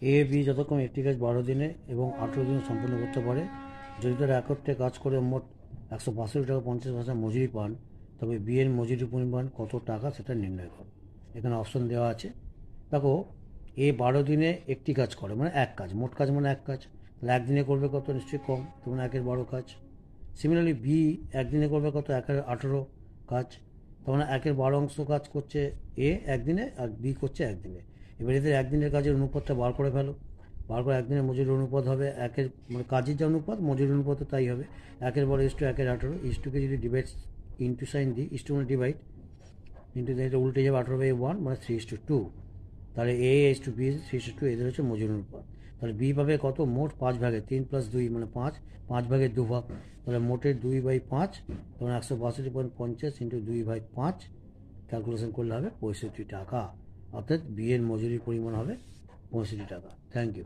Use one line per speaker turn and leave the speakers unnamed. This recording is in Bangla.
এ বি যতক্ষণ একটি কাজ 12 দিনে এবং 18 দিনে সম্পন্ন করতে পারে, যদি তারা একত্রে কাজ করে মোট 162 টাকা 50 পয়সা মজুরি পান, তবে বি এর মজুরি পরিমাণ কত টাকা সেটা নির্ণয় করো। এখানে অপশন দেওয়া আছে। দেখো, এ 12 দিনে একটি কাজ করে মানে এক কাজ, মোট কাজ মানে এক কাজ, তাহলে একদিনে করবে কত? নিশ্চয়ই কম, তখন 1/12 কাজ। সিমিলারলি বি একদিনে করবে কত? 1/18 কাজ, তখন 1/12 অংশ কাজ করছে এ একদিনে, আর বি করছে একদিনে। এবার এদের একদিনের কাজের অনুপাতটা বার করে ফেলো। বার করে একদিনের মজুরির অনুপাত হবে একের, মানে কাজের যে অনুপাত মজুরির অনুপাতও তাই হবে। 1/12 ইস টু 1/18, ইস টুকে যদি ডিভাইড ইন্টু সাইন দিই, ইস টু মানে ডিভাইড, ইন্টু এটা উল্টে যাবে 18/1 মানে 3:2। তাহলে এ ইস টু বি 3:2, এদের হচ্ছে মজুরি অনুপাত। তাহলে বি পাবে কত? মোট 5/3 + 2 মানে 5, 5/2 তাহলে মোটের 2/5, তখন 162.50 ইন্টু 2/5 ক্যালকুলেশন করলে হবে 65 টাকা। অর্থাৎ বি এর মজুরির পরিমাণ হবে 65 টাকা। Thank you.